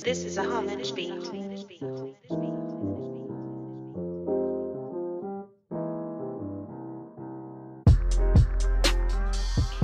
This is a homage beat.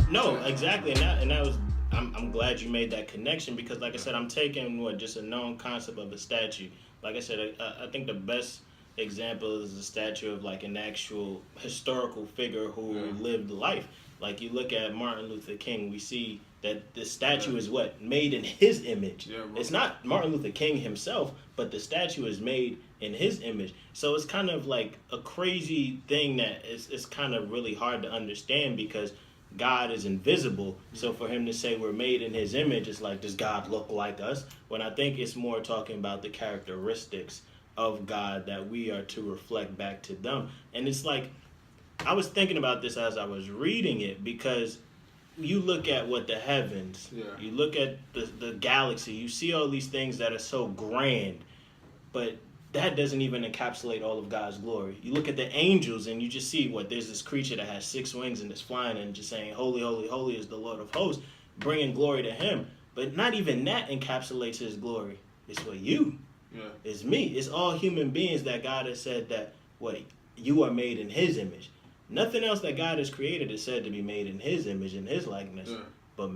No, exactly, and that was. I'm glad you made that connection because, like I said, I'm taking what just a known concept of a statue. Like I said, I think the best example is a statue of like an actual historical figure who lived life. Like you look at Martin Luther King, we see that the statue is what made in his image. It's not Martin Luther King himself, but the statue is made in his image. So it's kind of like a crazy thing that it's kind of really hard to understand because God is invisible. So for him to say we're made in his image, it's like, does God look like us? When I think it's more talking about the characteristics of God that we are to reflect back to them. And it's like, I was thinking about this as I was reading it because you look at what the heavens, you look at the galaxy, you see all these things that are so grand, but that doesn't even encapsulate all of God's glory. You look at the angels and you just see what there's this creature that has 6 wings and is flying and just saying, holy, holy, holy is the Lord of hosts, bringing glory to him. But not even that encapsulates his glory. It's for you. It's me. It's all human beings that God has said that, what, you are made in his image. Nothing else that God has created is said to be made in his image, in his likeness. But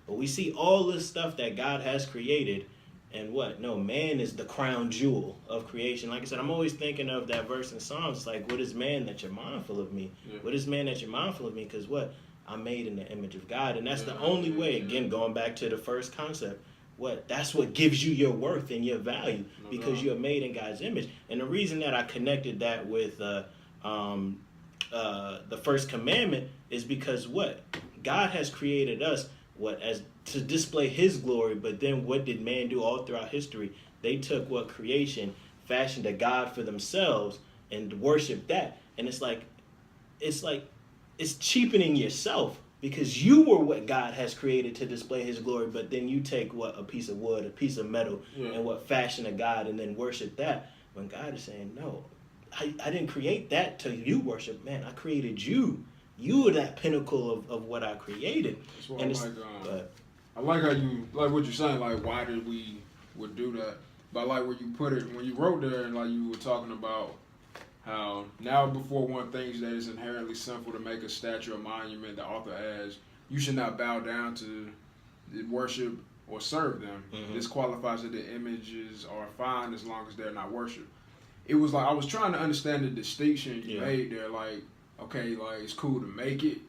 we see all this stuff that God has created. And what? No, man is the crown jewel of creation. Like I said, I'm always thinking of that verse in Psalms. It's like, what is man that you're mindful of me? What is man that you're mindful of me? Because what? I'm made in the image of God. And that's the only way, again, going back to the first concept, what? That's what gives you your worth and your value because you're made in God's image. And the reason that I connected that with the first commandment is because what? God has created us as to display his glory, but then what did man do all throughout history? They took what creation fashioned a god for themselves and worshiped that. And it's like it's cheapening yourself because you were what God has created to display his glory, but then you take what, a piece of wood, a piece of metal, and what, fashion a god and then worship that, when God is saying, no, I didn't create that to you worship. Man, I created you. You are that pinnacle of what I created. That's what I like how you, like what you're saying, like why did we would do that? But like where you put it, when you wrote there and like you were talking about how now before one thinks that it's inherently sinful to make a statue or monument, the author adds, you should not bow down to worship or serve them. This qualifies that the images are fine as long as they're not worship. It was like I was trying to understand the distinction you made there, like, okay, like it's cool to make it,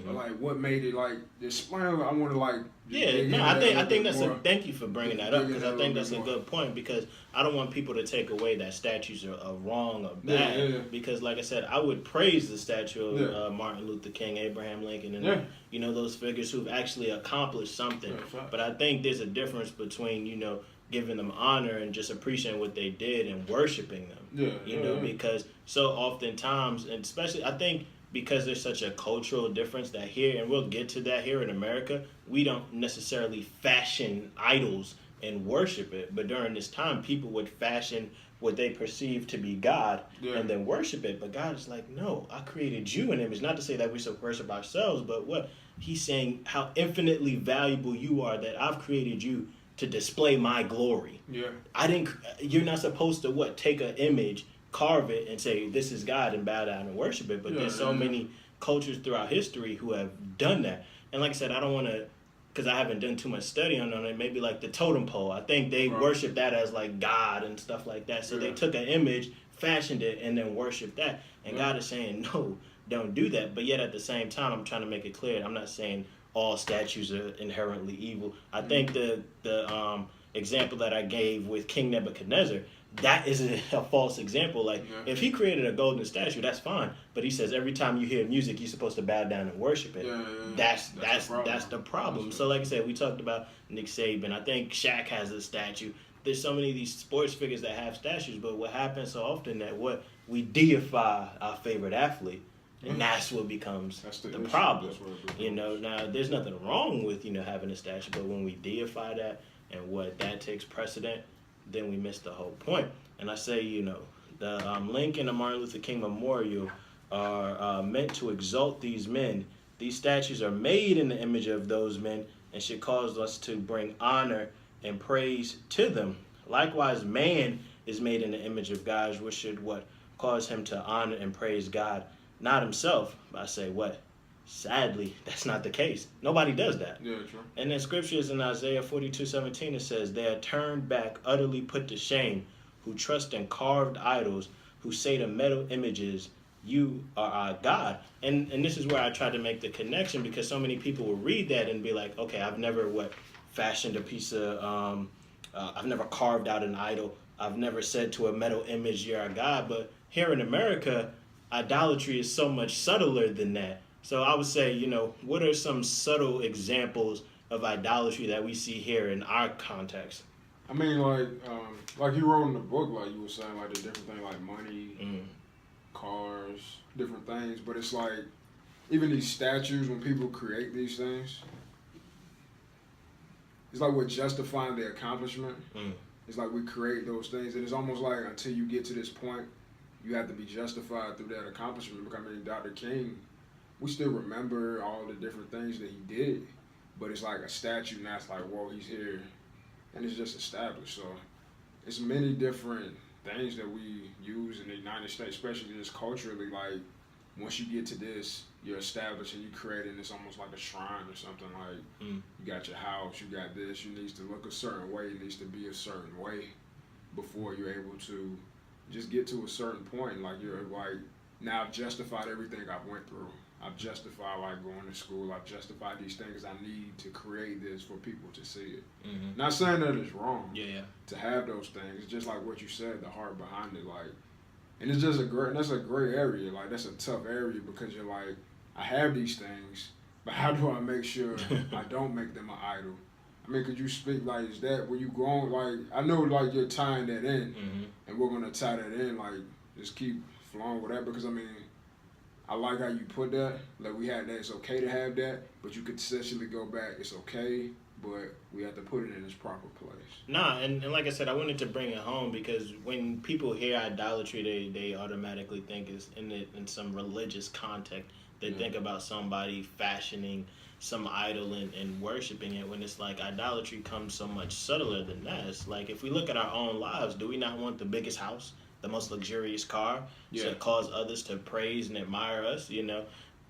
but like what made it like explain? I want to like I think that's thank you for bringing that up because I think that's a good point because I don't want people to take away that statues are wrong or bad because like I said I would praise the statue of Martin Luther King, Abraham Lincoln, and those figures who've actually accomplished something. But I think there's a difference between giving them honor and just appreciating what they did and worshiping them. Because so oftentimes, and especially I think because there's such a cultural difference that here, and we'll get to that here in America, we don't necessarily fashion idols and worship it. But during this time, people would fashion what they perceive to be God and then worship it. But God is like, no, I created you in image. Not to say that we should worship ourselves, but what? He's saying how infinitely valuable you are that I've created you to display my glory. You're not supposed to take an image, carve it, and say this is God and bow down and worship it. But there's so many cultures throughout history who have done that. And like I said, I don't want to, because I haven't done too much study on it. Maybe like the totem pole. I think they worship that as like God and stuff like that. So they took an image, fashioned it, and then worshiped that. And God is saying, no, don't do that. But yet at the same time, I'm trying to make it clear. I'm not saying all statues are inherently evil. I think the example that I gave with King Nebuchadnezzar, that is a false example. Like if he created a golden statue, that's fine. But he says every time you hear music, you're supposed to bow down and worship it. That's the problem. So like I said, we talked about Nick Saban. I think Shaq has a statue. There's so many of these sports figures that have statues, but what happens so often that we deify our favorite athlete. And that's what becomes the problem. Now there's nothing wrong with, having a statue, but when we deify that and that takes precedent, then we miss the whole point. And I say, the Lincoln and Martin Luther King Memorial are meant to exalt these men. These statues are made in the image of those men and should cause us to bring honor and praise to them. Likewise, man is made in the image of God, which should what? Cause him to honor and praise God, not himself. I say what? Sadly, that's not the case. Nobody does that. Yeah, true. And in scriptures in Isaiah 42:17, it says, they are turned back, utterly put to shame, who trust in carved idols, who say to metal images, you are our God. And this is where I try to make the connection, because so many people will read that and be like, okay, I've never fashioned a piece of, I've never carved out an idol. I've never said to a metal image, you're our God. But here in America, idolatry is so much subtler than that. So I would say, what are some subtle examples of idolatry that we see here in our context? I mean, like you wrote in the book, like you were saying, like the different things, like money, cars, different things. But it's like, even these statues, when people create these things, it's like we're justifying the accomplishment. It's like we create those things, and it's almost like until you get to this point, you have to be justified through that accomplishment. Because, I mean, Dr. King, we still remember all the different things that he did, but it's like a statue, and that's like, whoa, he's here, and it's just established. So it's many different things that we use in the United States, especially just culturally. Like, once you get to this, you're established and you create it, and it's almost like a shrine or something. Like, you got your house, you got this, you need to look a certain way, it needs to be a certain way before you're able to just get to a certain point. Like, you're like, now I've justified everything I've went through. I've justified like going to school. I've justified these things I need to create this for people to see it. Not saying that it's wrong to have those things. It's just like what you said, the heart behind it. Like, and it's just that's a gray area. Like, that's a tough area, because you're like, I have these things, but how do I make sure I don't make them an idol? I mean, could you speak, like, is that where you going? Like, I know, like, you're tying that in, and we're going to tie that in, like, just keep flowing with that, because, I mean, I like how you put that. Like, we had that, it's okay to have that, but you could essentially go back, it's okay, but we have to put it in its proper place. Nah, and like I said, I wanted to bring it home, because when people hear idolatry, they automatically think it's in some religious context. They think about somebody fashioning some idol and worshiping it, when it's like idolatry comes so much subtler than that. It's like, if we look at our own lives, do we not want the biggest house, the most luxurious car, to cause others to praise and admire us?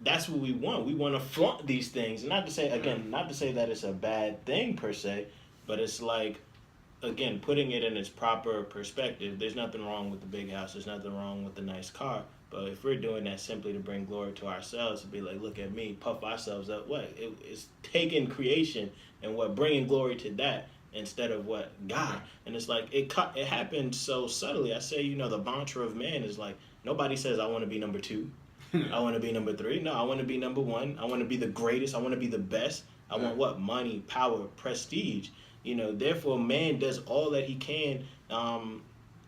That's what we want. We want to flaunt these things. Not to say that it's a bad thing per se, but it's like, again, putting it in its proper perspective. There's nothing wrong with the big house. There's nothing wrong with the nice car. But if we're doing that simply to bring glory to ourselves, to be like, look at me, puff ourselves up, it's taking creation and bringing glory to that instead of God. And it's like, it happens so subtly. I say, the mantra of man is like, nobody says I want to be number 2. I want to be number 3. No, I want to be number 1. I want to be the greatest. I want to be the best. I want money, power, prestige. Therefore, man does all that he can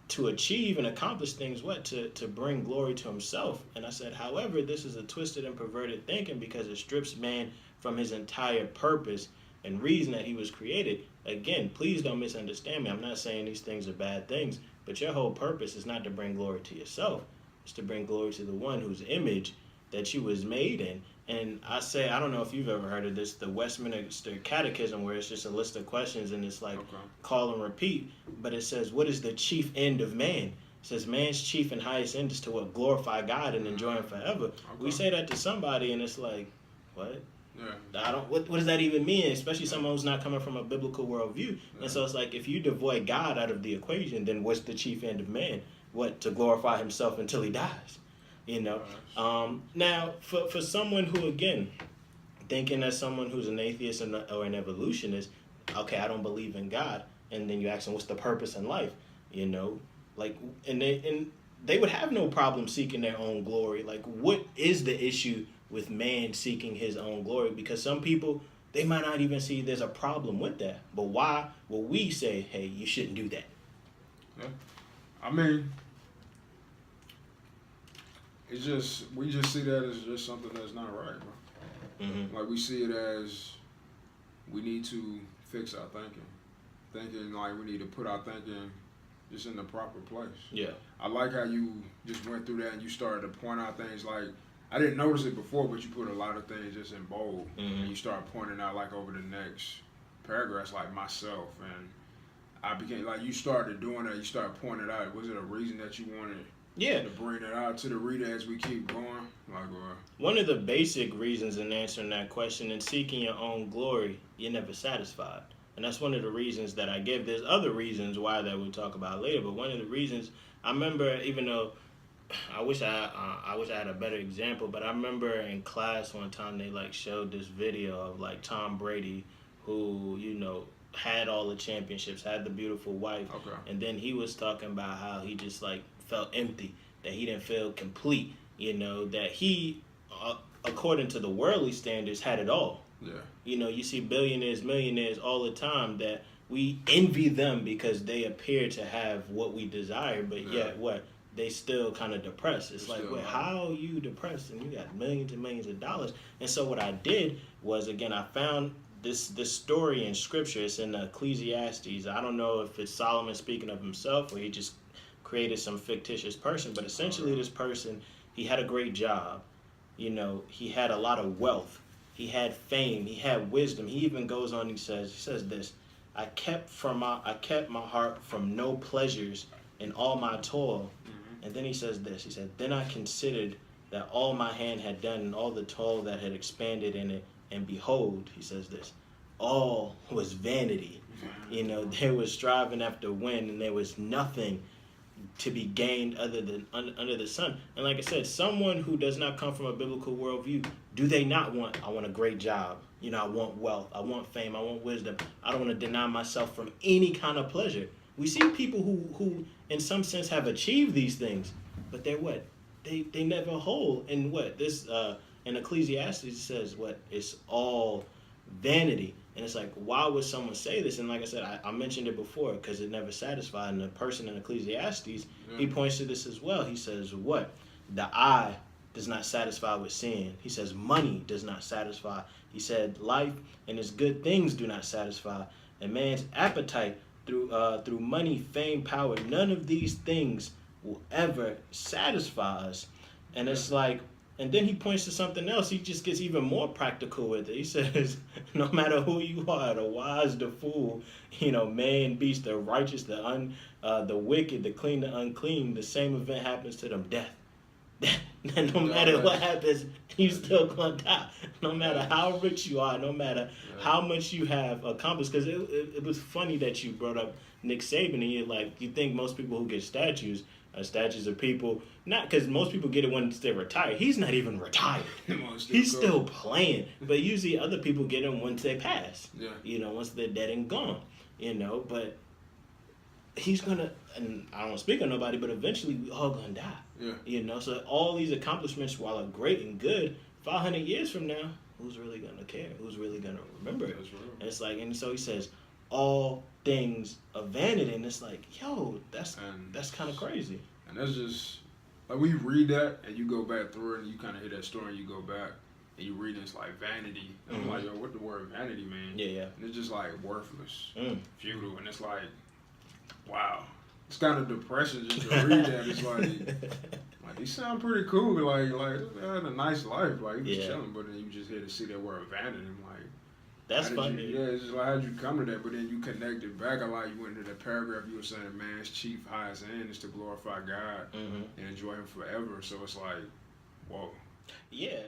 to achieve and accomplish things, to bring glory to himself. And I said, however, this is a twisted and perverted thinking, because it strips man from his entire purpose and reason that he was created. Again, please don't misunderstand me. I'm not saying these things are bad things, but your whole purpose is not to bring glory to yourself. It's to bring glory to the one whose image that you was made in. And I say, I don't know if you've ever heard of this, the Westminster Catechism, where it's just a list of questions, and it's like call and repeat. But it says, what is the chief end of man? It says, man's chief and highest end is to glorify God and enjoy him forever. We say that to somebody, and it's like, what? What does that even mean? Especially someone who's not coming from a biblical worldview. And so it's like, if you devoid God out of the equation, then what's the chief end of man? To glorify himself until he dies. Now, for someone who, again, thinking as someone who's an atheist or an evolutionist, okay, I don't believe in God, and then you ask them, what's the purpose in life? Like, and they would have no problem seeking their own glory. Like, what is the issue with man seeking his own glory? Because some people, they might not even see there's a problem with that. But why will we say, hey, you shouldn't do that? Yeah. I mean, we just see that as just something that's not right, bro. Like, we see it as we need to fix our thinking like we need to put our thinking just in the proper place. I like how you just went through that and you started to point out things. Like, I didn't notice it before, but you put a lot of things just in bold, and you start pointing out, like, over the next paragraphs like myself, and I became like, you started doing that. You started pointing it out. Was it a reason that you wanted? Yeah. To bring it out to the reader as we keep going, like. One of the basic reasons in answering that question, in seeking your own glory, you're never satisfied. And that's one of the reasons that I give. There's other reasons why that we'll talk about later, but one of the reasons, I remember, even though I wish I had a better example, but I remember in class one time they like showed this video of like Tom Brady, who, you know, had all the championships, had the beautiful wife, and then he was talking about how he just like felt empty, that he didn't feel complete, you know, that he, according to the worldly standards, had it all. Yeah. You know, you see billionaires, millionaires all the time that we envy them because they appear to have what we desire, but yet what? They still kind of depressed. It's like, wait, how are you depressed and you got millions and millions of dollars? And so what I did was, again, I found this story in scripture. It's in Ecclesiastes. I don't know if it's Solomon speaking of himself or he just created some fictitious person, but essentially this person, he had a great job. You know, he had a lot of wealth. He had fame. He had wisdom. He even goes on, he says this, I kept my heart from no pleasures in all my toil. And then he says this, he said, then I considered that all my hand had done and all the toil that had expanded in it, and behold, he says this, all was vanity. You know, they were striving after wind, and there was nothing to be gained other than under the sun. And like I said, someone who does not come from a biblical worldview, do they not want, I want a great job, you know, I want wealth, I want fame, I want wisdom, I don't want to deny myself from any kind of pleasure. We see people who in some sense have achieved these things, but they're what? They never hold. And what? This in Ecclesiastes says what? It's all vanity. And it's like, why would someone say this? And like I said, I mentioned it before because it never satisfied. And the person in Ecclesiastes, he points to this as well. He says, what? The eye does not satisfy with sin. He says, money does not satisfy. He said, life and its good things do not satisfy. And man's appetite through money, fame, power, none of these things will ever satisfy us. And it's like, and then he points to something else. He just gets even more practical with it. He says, no matter who you are, the wise, the fool, you know, man, beast, the righteous, the wicked, the clean, the unclean, the same event happens to them, death. No matter what happens, you still gonna die. No matter how rich you are, no matter how much you have accomplished. Because it was funny that you brought up Nick Saban, and you think most people who get statues of people, not because most people get it once they're retired. He's not even retired. He's still playing. But usually other people get them once they pass. Yeah. You know, once they're dead and gone. You know, but he's gonna, and I don't speak on nobody, but eventually we all gonna die. Yeah. You know, so all these accomplishments, while are great and good, 500 years from now, who's really gonna care? Who's really gonna remember it? And it's like, and so he says, all things are vanity, and it's like, yo, that's kind of crazy. And that's just like, when you read that and you go back through it and you kind of hear that story and you go back and you read it, it's like vanity. And I'm like, yo, what the word vanity mean? Yeah. And it's just like worthless, futile, and it's like, wow. It's kind of depressing just to read that. It's like he sound pretty cool. Like they had a nice life. Like he was chilling, but then you just hear to see that word vanity. I'm like, that's funny. It's just like, how'd you come to that? But then you connected back. I like you went into that paragraph. You were saying man's chief highest end is to glorify God and enjoy Him forever. So it's like, whoa. Yeah.